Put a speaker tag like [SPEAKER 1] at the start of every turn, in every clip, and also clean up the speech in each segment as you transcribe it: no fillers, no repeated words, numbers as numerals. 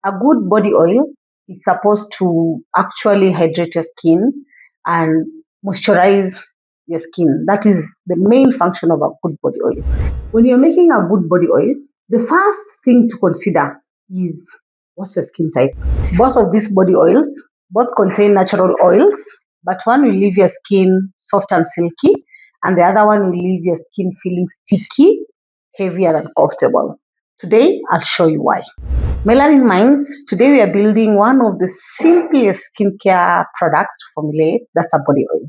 [SPEAKER 1] A good body oil is supposed to actually hydrate your skin and moisturize your skin. That is the main function of a good body oil. When you're making a good body oil, the first thing to consider is what's your skin type. Both of these body oils both contain natural oils, but one will leave your skin soft and silky, and the other one will leave your skin feeling sticky, heavy, and uncomfortable. Today, I'll show you why. Melanin Minds, today we are building one of the simplest skincare products to formulate, that's a body oil.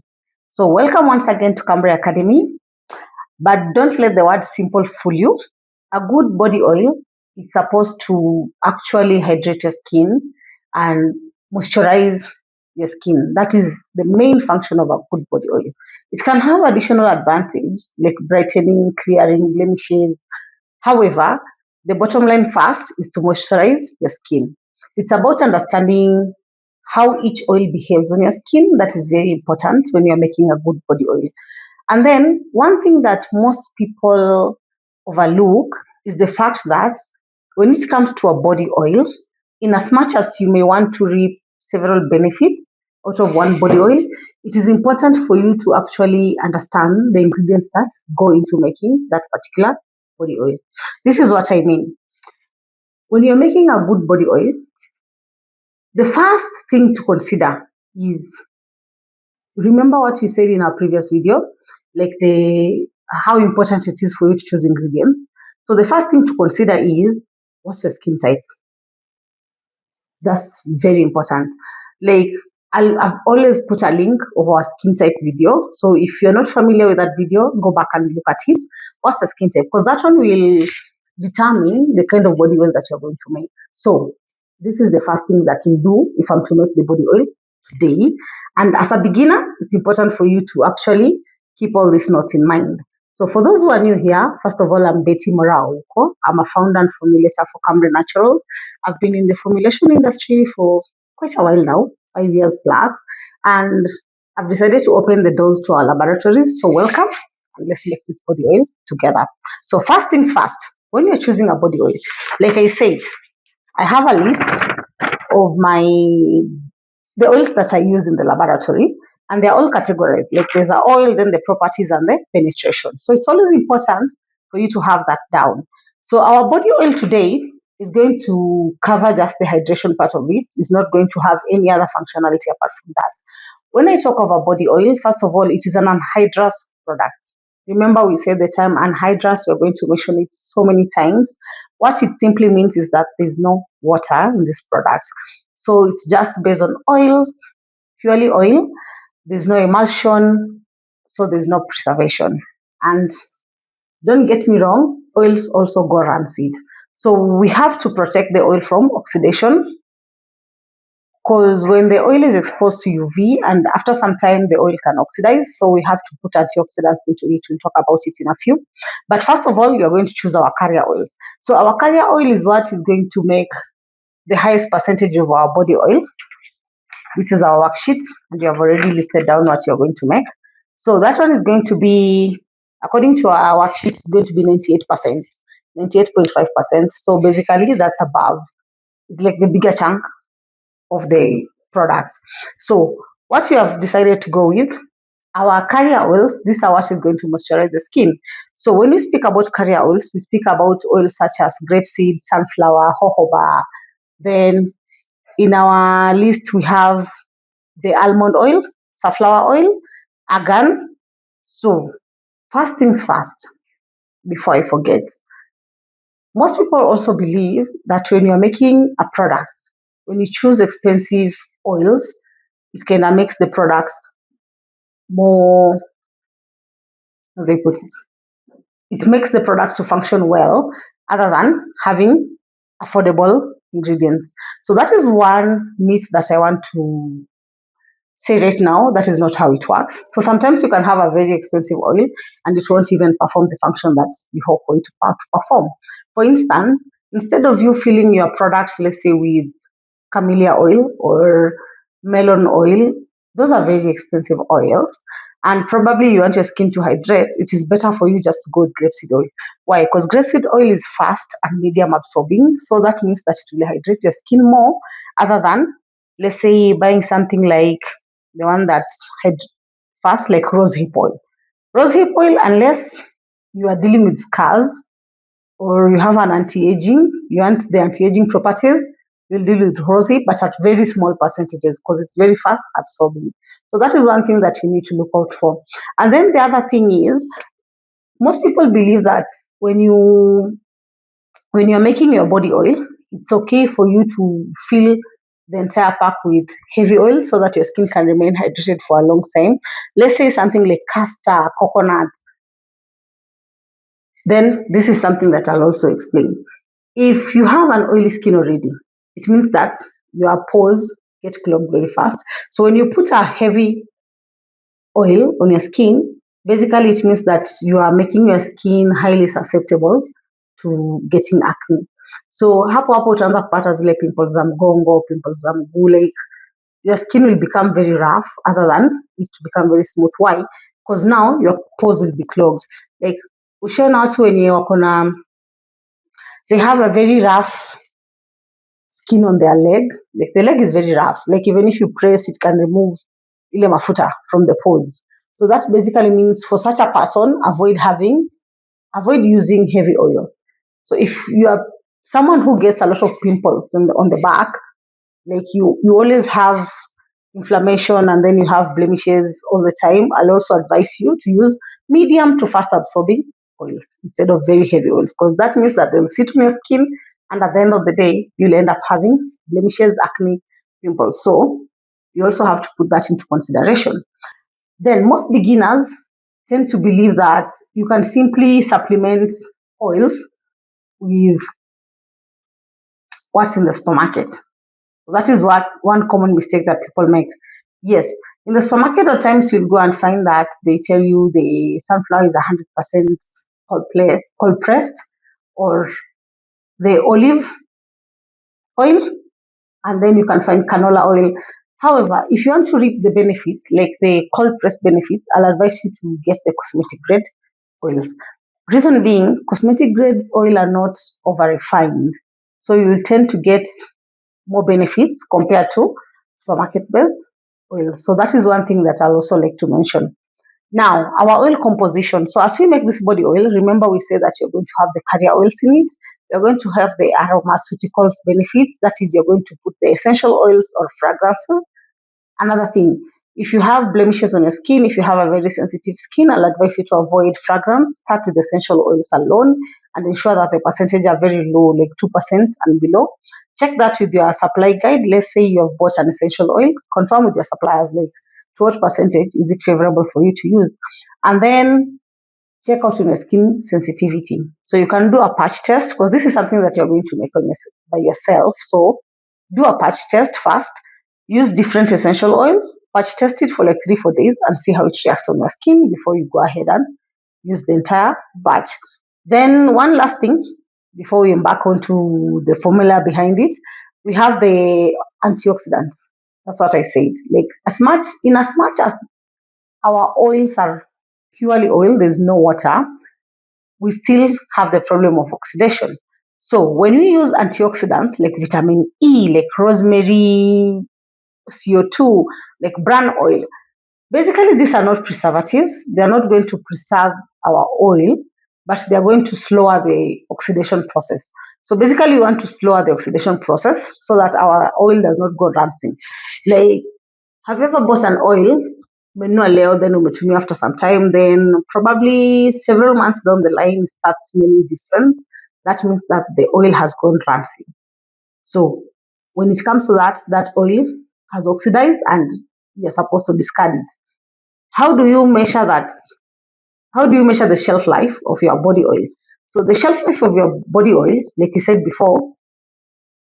[SPEAKER 1] So welcome once again to Camray Academy, but don't let the word simple fool you. A good body oil is supposed to actually hydrate your skin and moisturize your skin. That is the main function of a good body oil. It can have additional advantage like brightening, clearing blemishes. However, the bottom line first is to moisturize your skin. It's about understanding how each oil behaves on your skin. That is very important when you're making a good body oil. And then one thing that most people overlook is the fact that when it comes to a body oil, in as much as you may want to reap several benefits out of one body oil, it is important for you to actually understand the ingredients that go into making that particular body oil. This is what I mean. When you're making a good body oil, the first thing to consider is, remember what we said in our previous video, like how important it is for you to choose ingredients. So the first thing to consider is, what's your skin type? That's very important. Like I've always put a link of our skin type video. So if you're not familiar with that video, go back and look at it. What's the skin type? Because that one will determine the kind of body oil that you're going to make. So this is the first thing that you do if I'm to make the body oil today. And as a beginner, it's important for you to actually keep all these notes in mind. So for those who are new here, first of all, I'm Betty Morauko. I'm a founder and formulator for Camray Naturals. I've been in the formulation industry for quite a while now, 5 years plus, and I've decided to open the doors to our laboratories. So welcome, and let's make this body oil together. So first things first, when you're choosing a body oil, like I said, I have a list of the oils that I use in the laboratory, and they're all categorized. Like there's a oil, then the properties, and the penetration. So it's always important for you to have that down. So our body oil today is going to cover just the hydration part of it. It's not going to have any other functionality apart from that. When I talk of a body oil, first of all, it is an anhydrous product. Remember, we said the term anhydrous, we're going to mention it so many times. What it simply means is that there's no water in this product. So it's just based on oils, purely oil. There's no emulsion, so there's no preservation. And don't get me wrong, oils also go rancid. So we have to protect the oil from oxidation, because when the oil is exposed to UV and after some time the oil can oxidize, so we have to put antioxidants into it. We'll talk about it in a few. But first of all, you're going to choose our carrier oils. So our carrier oil is what is going to make the highest percentage of our body oil. This is our worksheet, and you have already listed down what you're going to make. So that one is going to be, according to our worksheet, it's going to be 98%, 98.5%. So basically that's above. It's like the bigger chunk of the products. So what you have decided to go with, our carrier oils, these are what is going to moisturize the skin. So when we speak about carrier oils, we speak about oils such as grapeseed, sunflower, jojoba. Then in our list, we have the almond oil, safflower oil, argan. So first things first, before I forget, most people also believe that when you're making a product, when you choose expensive oils, it kind of makes the products more, how do I put it? It makes the product to function well, other than having affordable ingredients. So that is one myth that I want to say right now. That is not how it works. So sometimes you can have a very expensive oil and it won't even perform the function that you hope for it to perform. For instance, instead of you filling your product, let's say with camellia oil or melon oil, those are very expensive oils. and probably you want your skin to hydrate, it is better for you just to go with grapeseed oil. Why? Because grapeseed oil is fast and medium absorbing, so that means that it will hydrate your skin more, other than, let's say, buying something like the one that had fast, like rosehip oil. Rosehip oil, unless you are dealing with scars or you have an anti-aging, you want the anti-aging properties, you'll deal with rosehip, but at very small percentages because it's very fast absorbing. So that is one thing that you need to look out for. And then the other thing is, most people believe that when you're making your body oil, it's okay for you to fill the entire pack with heavy oil so that your skin can remain hydrated for a long time. Let's say something like castor, coconut. Then this is something that I'll also explain. If you have an oily skin already, it means that your pores get clogged very fast. So when you put a heavy oil on your skin, basically it means that you are making your skin highly susceptible to getting acne. So hapo utaanza kupata zile pimples za mgongo, pimples za mguu, like your skin will become very rough other than it to become very smooth. Why? Because now your pores will be clogged. Like ushaona watu wenye wako na, they have a very rough skin on their leg. Like the leg is very rough. Like even if you press, it can remove ile mafuta from the pores. So that basically means for such a person, avoid using heavy oil. So if you are someone who gets a lot of pimples on the back, like you always have inflammation and then you have blemishes all the time, I'll also advise you to use medium to fast absorbing oils instead of very heavy oils, because that means that they'll sit on your skin and at the end of the day you'll end up having blemishes, acne, pimples. So you also have to put that into consideration. Then most beginners tend to believe that you can simply supplement oils with what's in the supermarket. That is what one common mistake that people make. Yes, in the supermarket at times you'll go and find that they tell you the sunflower is 100% cold pressed, or the olive oil, and then you can find canola oil. However, if you want to reap the benefits, like the cold pressed benefits, I'll advise you to get the cosmetic grade oils. Reason being, cosmetic grades oil are not over refined, so you will tend to get more benefits compared to supermarket based oil. So that is one thing that I'll also like to mention. Now, our oil composition. So as we make this body oil, remember we say that you're going to have the carrier oils in it. You're going to have the aromaceutical benefits. That is, you're going to put the essential oils or fragrances. Another thing, if you have blemishes on your skin, if you have a very sensitive skin, I'll advise you to avoid fragrance. Start with essential oils alone and ensure that the percentage are very low, like 2% and below. Check that with your supply guide. Let's say you have bought an essential oil, confirm with your suppliers, like to what percentage is it favorable for you to use. And then check out on your skin sensitivity. So you can do a patch test, because this is something that you're going to make by yourself. So do a patch test first. Use different essential oil, patch test it for like 3-4 days and see how it reacts on your skin before you go ahead and use the entire batch. Then one last thing before we embark onto the formula behind it, we have the antioxidants. That's what I said. Like as much as our oils are purely oil, there's no water, we still have the problem of oxidation. So when we use antioxidants like vitamin E, like rosemary CO₂, like bran oil, basically these are not preservatives. They are not going to preserve our oil, but they are going to slower the oxidation process. So basically we want to slower the oxidation process so that our oil does not go rancid. Like, have you ever bought an oil, umenunua leo, then umetumia after some time, then probably several months down the line starts smelling different? That means that the oil has gone rancid. So when it comes to that oil has oxidized and you're supposed to discard it. How do you measure that? How do you measure the shelf life of your body oil? So the shelf life of your body oil, like you said before,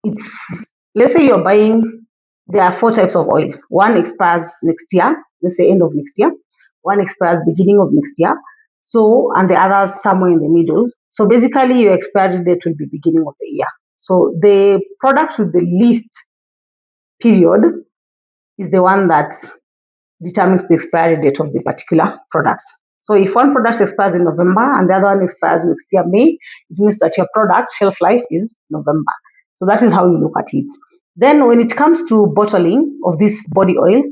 [SPEAKER 1] it's, let's say you're buying, there are 4 types of oil. One expires next year, let's say end of next year. One expires beginning of next year. So, and the others somewhere in the middle. So basically your expiry date will be beginning of the year. So the product with the least period is the one that determines the expiry date of the particular product. So if one product expires in November and the other one expires next year, May, it means that your product shelf life is November. So that is how you look at it. Then when it comes to bottling of this body oil,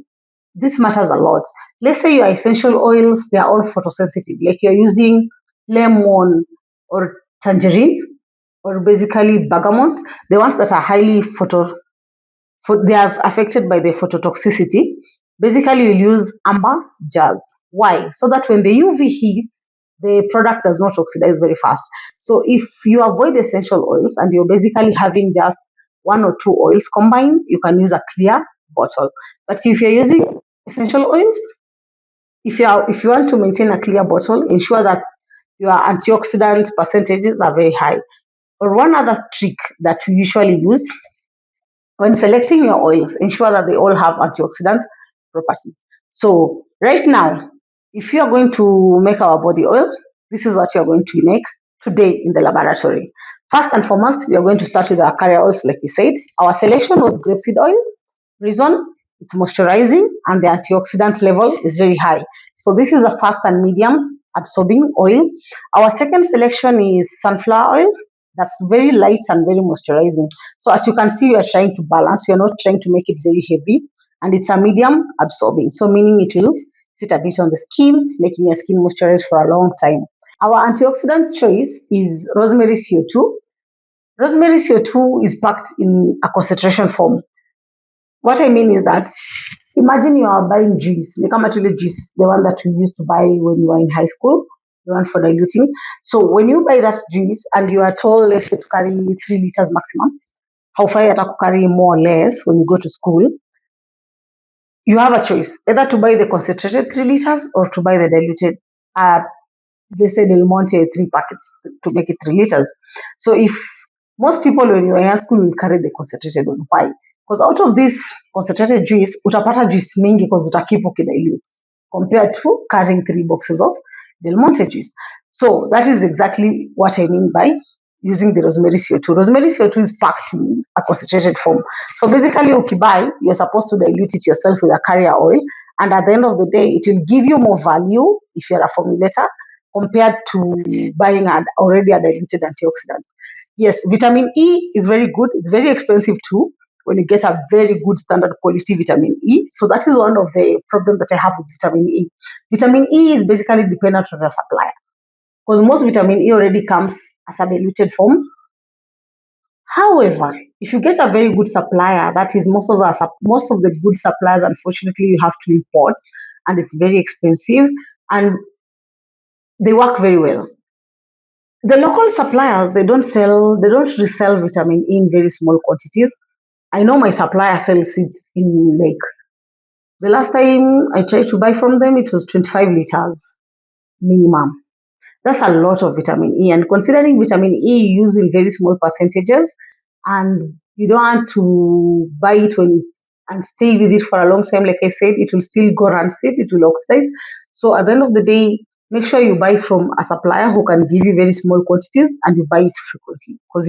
[SPEAKER 1] this matters a lot. Let's say your essential oils, they are all photosensitive, like you're using lemon or tangerine or basically bergamot, the ones that are highly they are affected by the phototoxicity. Basically, you'll use amber jars. Why? So that when the UV heats, the product does not oxidize very fast. So if you avoid essential oils and you're basically having just one or two oils combined, you can use a clear bottle. But if you're using essential oils, if you want to maintain a clear bottle, ensure that your antioxidant percentages are very high. Or one other trick that we usually use when selecting your oils, ensure that they all have antioxidant properties. So right now, if you are going to make our body oil, this is what you are going to make today in the laboratory. First and foremost, we are going to start with our carrier oils, like we said. Our selection was grapeseed oil. Reason, it's moisturizing and the antioxidant level is very high. So this is a fast and medium absorbing oil. Our second selection is sunflower oil. That's very light and very moisturizing. So as you can see, we are trying to balance. We are not trying to make it very heavy, and it's a medium absorbing. So meaning it will sit a bit on the skin, making your skin moisturized for a long time. Our antioxidant choice is Rosemary CO₂. Rosemary CO₂ is packed in a concentration form. What I mean is that imagine you are buying juice, like juice, the one that you used to buy when you were in high school, the one for diluting. So when you buy that juice and you are told, let's say, to carry 3 liters maximum, how far you have to carry more or less when you go to school, you have a choice either to buy the concentrated 3 liters or to buy the diluted. They say Del Monte 3 packets to make it 3 liters. So if most people when you are in school will carry the concentrated one, why? Because out of this concentrated juice, utapata juice mingi because utakeep ukidilute compared to carrying 3 boxes of Del Monte juice. So that is exactly what I mean by using the rosemary CO₂. Rosemary CO₂ is packed in a concentrated form. So basically, ukibai, you're supposed to dilute it yourself with a carrier oil, and at the end of the day, it will give you more value if you're a formulator compared to buying an already a diluted antioxidant. Yes, vitamin E is very good. It's very expensive too when you get a very good standard quality vitamin E. So that is one of the problems that I have with vitamin E. Vitamin E is basically dependent on your supplier because most vitamin E already comes as a diluted form. However, if you get a very good supplier, that is most of the good suppliers, unfortunately, you have to import, and it's very expensive, and they work very well. The local suppliers, they don't resell vitamin E in very small quantities. I know my supplier sells it in like the last time I tried to buy from them, it was 25 liters minimum. That's a lot of vitamin E. And considering vitamin E used in very small percentages, and you don't want to buy it when it's and stay with it for a long time, like I said, it will still go rancid, it will oxidize. So at the end of the day, make sure you buy from a supplier who can give you very small quantities and you buy it frequently because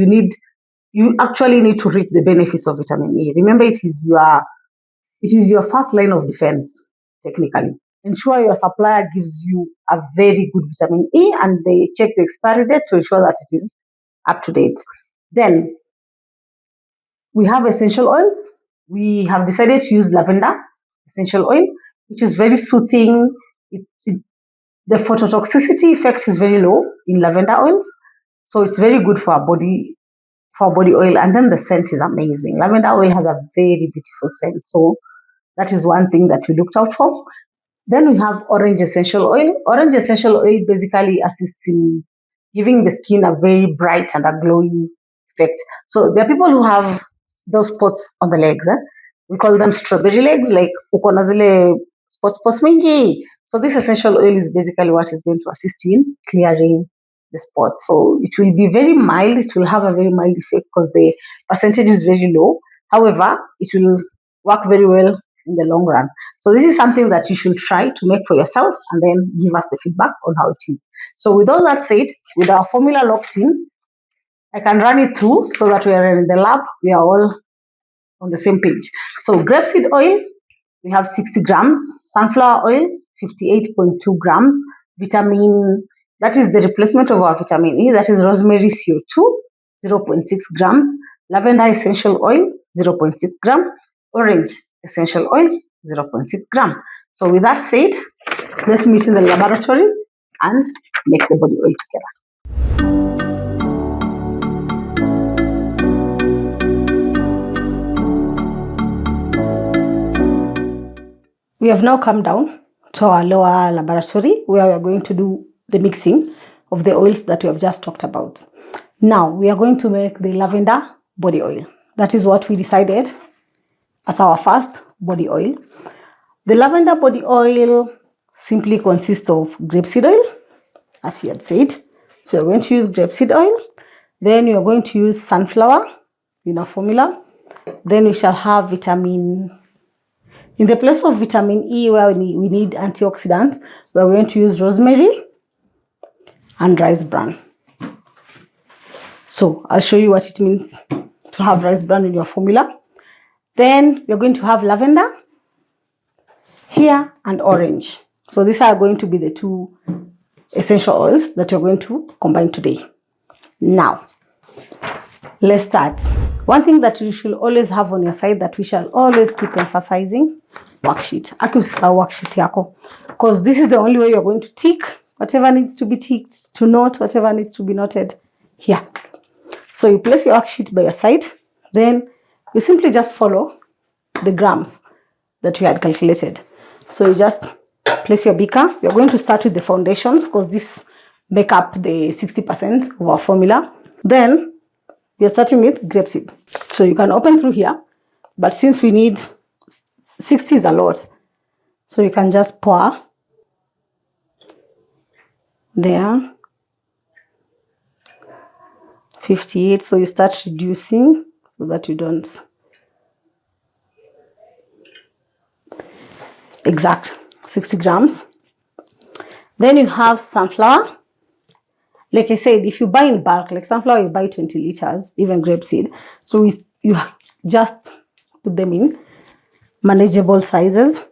[SPEAKER 1] you actually need to reap the benefits of vitamin E. Remember, it is your first line of defense, technically. Ensure your supplier gives you a very good vitamin E and they check the expiry date to ensure that it is up to date. Then we have essential oils. We have decided to use lavender essential oil, which is very soothing. The phototoxicity effect is very low in lavender oils, so it's very good for body oil. And then the scent is amazing. Lavender oil has a very beautiful scent, so that is one thing that we looked out for. Then we have orange essential oil. Orange essential oil basically assists in giving the skin a very bright and a glowy effect. So there are people who have those spots on the legs. We call them strawberry legs, like ukona zile spots mingi. So this essential oil is basically what is going to assist you in clearing the spots. So it will be very mild. It will have a very mild effect because the percentage is very low. However, it will work very well in the long run. So this is something that you should try to make for yourself and then give us the feedback on how it is. So with all that said, with our formula locked in, I can run it through so that we are in the lab, we are all on the same page. So grapeseed oil, we have 60 grams. Sunflower oil, 58.2 grams. Vitamin, that is the replacement of our vitamin E, that is rosemary CO₂, 0.6 grams. Lavender essential oil, 0.6 gram. Orange essential oil, 0.6 gram. So with that said, let's meet in the laboratory and make the body oil together. We have now come down to our lower laboratory where we are going to do the mixing of the oils that we have just talked about. Now we are going to make the lavender body oil. That is what we decided as our first body oil. The lavender body oil simply consists of grapeseed oil, as we had said. So we are going to use grapeseed oil. Then we are going to use sunflower in our formula. Then we shall have vitamin. In the place of vitamin E, where we need antioxidants, we are going to use rosemary and rice bran. So I'll show you what it means to have rice bran in your formula. Then we're going to have lavender here and orange. So these are going to be the two essential oils that we're going to combine today. Now, let's start. One thing that you should always have on your side that we shall always keep emphasizing, worksheet. Worksheet yako. Because this is the only way you're going to tick whatever needs to be ticked, to note whatever needs to be noted here. So you place your worksheet by your side, then you simply just follow the grams that you had calculated. So you just place your beaker. You're going to start with the foundations because this make up the 60% of our formula. Then we are starting with grapeseed. So you can open through here, but since we need 60 is a lot, so you can just pour there. 58, so you start reducing so that you don't exact 60 grams. Then you have sunflower. Like I said, if you buy in bulk, like sunflower, you buy 20 liters, even grapeseed. So you just put them in manageable sizes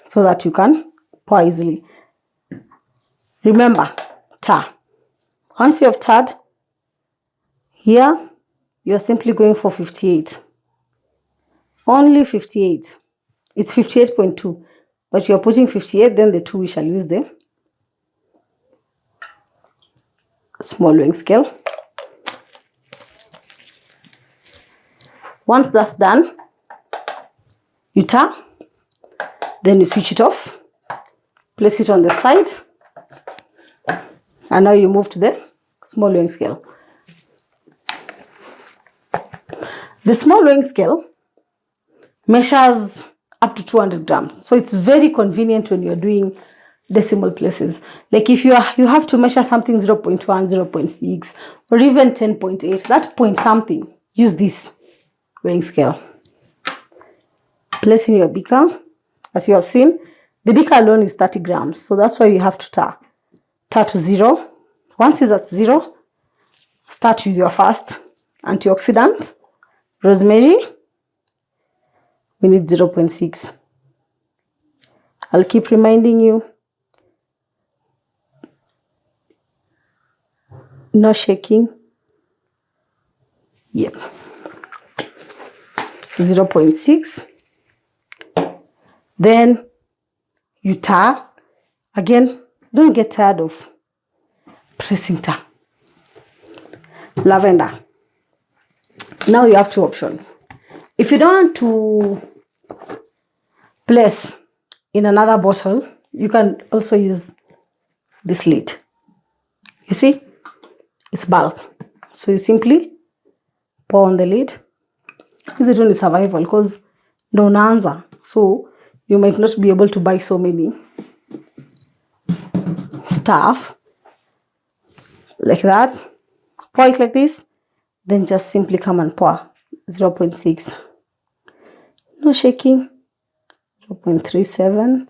[SPEAKER 1] so that you can pour easily. Remember, tar. Once you have tarred, here you're simply going for 58. Only 58. It's 58.2, but you're putting 58, then the 2 we shall use the small weighing scale. Once that's done, you tar, then you switch it off, place it on the side, and now you move to the small weighing scale. The small weighing scale measures up to 200 grams. So it's very convenient when you're doing decimal places. Like if you have to measure something 0.1, 0.6, or even 10.8, that point something, use this weighing scale. Place in your beaker. As you have seen, the beaker alone is 30 grams. So that's why you have to tar. Tar to 0. Once it's at 0, start with your first antioxidant, rosemary. We need 0.6. I'll keep reminding you. No shaking. Yep. 0.6. Then you tar. Again, don't get tired of pressing tar. Lavender. Now you have two options. If you don't want to place in another bottle, you can also use this lid. You see, it's bulk. So you simply pour on the lid. This is only survival because no unaanza. So you might not be able to buy so many stuff like that. Pour it like this. Then just simply come and pour 0.6. No shaking. 0.37.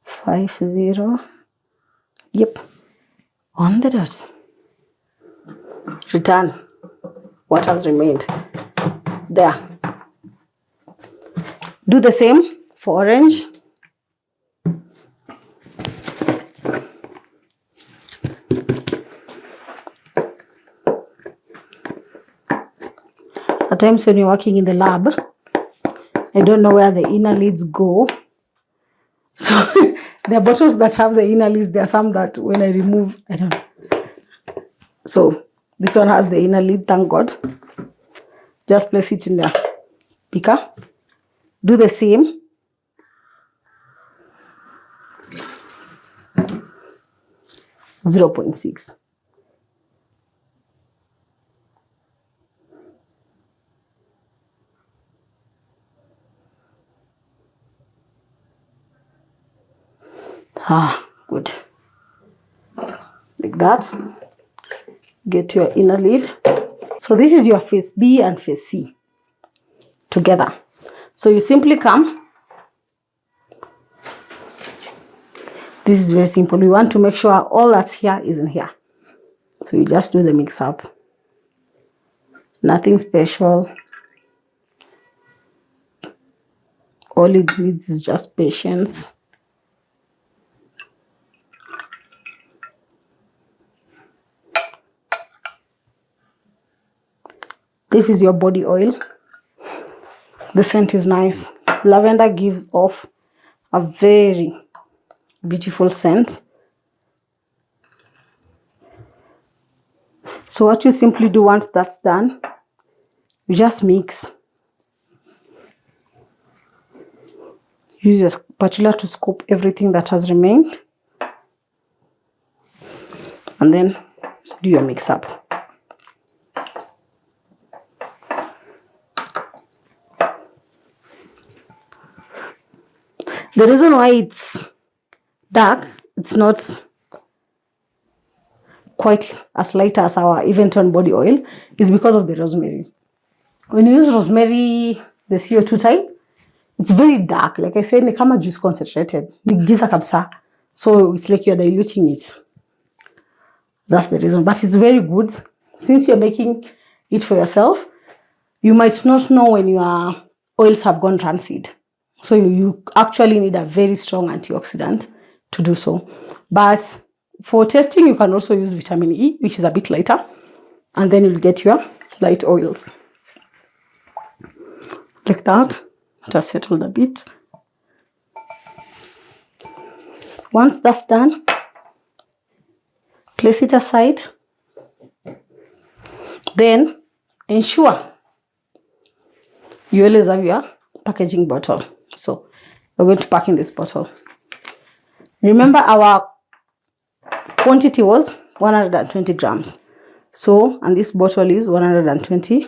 [SPEAKER 1] 50. Yep. On the dot. Return what has remained. There.
[SPEAKER 2] Do the same for orange. At times when you're working in the lab, I don't know where the inner leads go. So there are bottles that have the inner leads. There are some that when I remove, I don't know. So this one has the inner lead, thank God. Just place it in the beaker. Do the same. .6. Good. Like that. Get your inner lead. So this is your phase B and phase C together. So you simply come. This is very simple. We want to make sure all that's here is in here. So you just do the mix up. Nothing special. All it needs is just patience. This is your body oil. The scent is nice. Lavender gives off a very beautiful scent. So what you simply do once that's done, you just mix. Use your spatula to scoop everything that has remained. And then do your mix up. The reason why it's dark, it's not quite as light as our event on body oil, is because of the rosemary. When you use rosemary, the CO2 type, it's very dark. Like I said, ni kama juice concentrated. Ni giza kabisa. So it's like you're diluting it. That's the reason. But it's very good. Since you're making it for yourself, you might not know when your oils have gone rancid. So you actually need a very strong antioxidant to do so. But for testing, you can also use vitamin E, which is a bit lighter. And then you'll get your light oils. Like that. It has settled a bit. Once that's done, place it aside. Then ensure you always have your packaging bottle. So we're going to pack in this bottle. Remember our quantity was 120 grams. So, and this bottle is 120.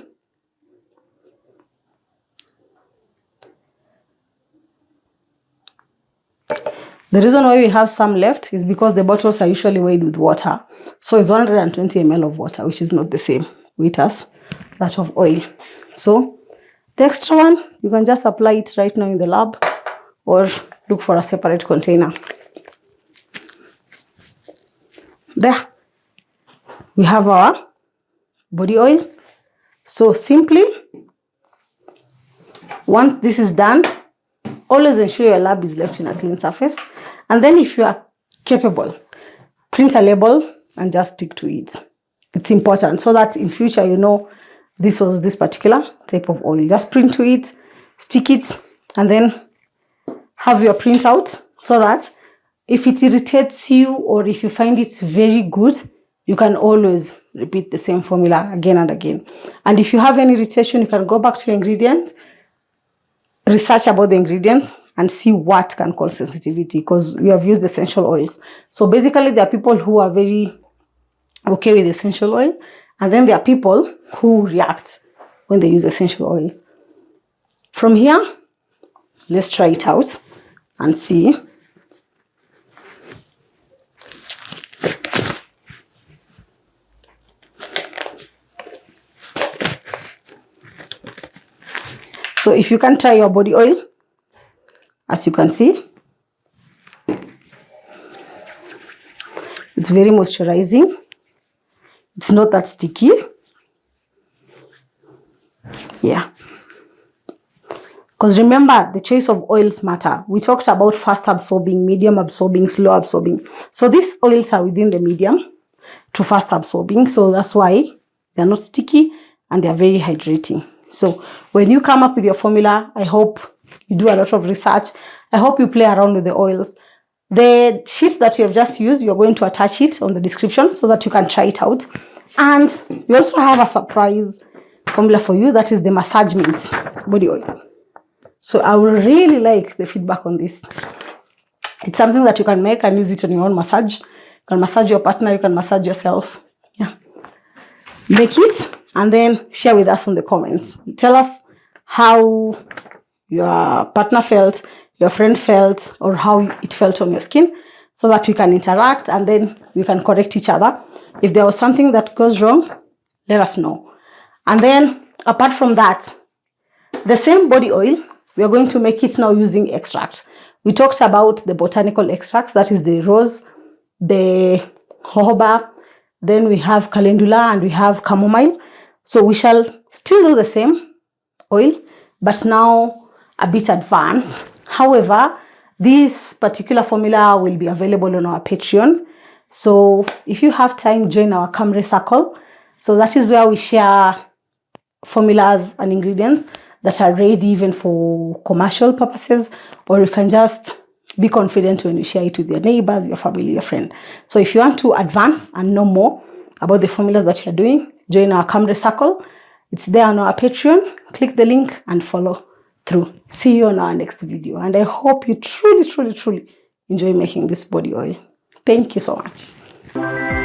[SPEAKER 2] The reason why we have some left is because the bottles are usually weighed with water. So it's 120 ml of water, which is not the same weight as that of oil. So the extra one, you can just apply it right now in the lab or look for a separate container. There. We have our body oil. So simply, once this is done, always ensure your lab is left in a clean surface. And then if you are capable, print a label and just stick to it. It's important so that in future you know this was this particular type of oil. Just print to it, stick it, and then have your printout so that if it irritates you or if you find it very good, you can always repeat the same formula again and again. And if you have any irritation, you can go back to your ingredient, research about the ingredients, and see what can cause sensitivity, because we have used essential oils. So basically, there are people who are very okay with essential oil, and then there are people who react when they use essential oils. From here, let's try it out and see. So if you can try your body oil, as you can see, it's very moisturizing. It's not that sticky. Yeah. Because remember, the choice of oils matter. We talked about fast absorbing, medium absorbing, slow absorbing. So these oils are within the medium to fast absorbing. So that's why they're not sticky and they're very hydrating. So when you come up with your formula, I hope you do a lot of research. I hope you play around with the oils. The sheet that you have just used, you're going to attach it on the description so that you can try it out. And we also have a surprise formula for you, that is the massage mint body oil. So I will really like the feedback on this. It's something that you can make and use it on your own massage. You can massage your partner, you can massage yourself. Yeah. Make it and then share with us in the comments. Tell us how your partner felt, your friend felt, or how it felt on your skin, so that we can interact and then we can correct each other. If there was something that goes wrong, let us know. And then apart from that, the same body oil, we are going to make it now using extracts. We talked about the botanical extracts, that is the rose, the jojoba, then we have calendula and we have chamomile. So we shall still do the same oil, but now a bit advanced. However, this particular formula will be available on our Patreon. So if you have time, join our Camray circle. So that is where we share formulas and ingredients that are ready even for commercial purposes, or you can just be confident when you share it with your neighbors, your family, your friend. So if you want to advance and know more about the formulas that you're doing, join our Camray circle. It's there on our Patreon. Click the link and follow through. See you on our next video. And I hope you truly, truly, truly enjoy making this body oil. Thank you so much.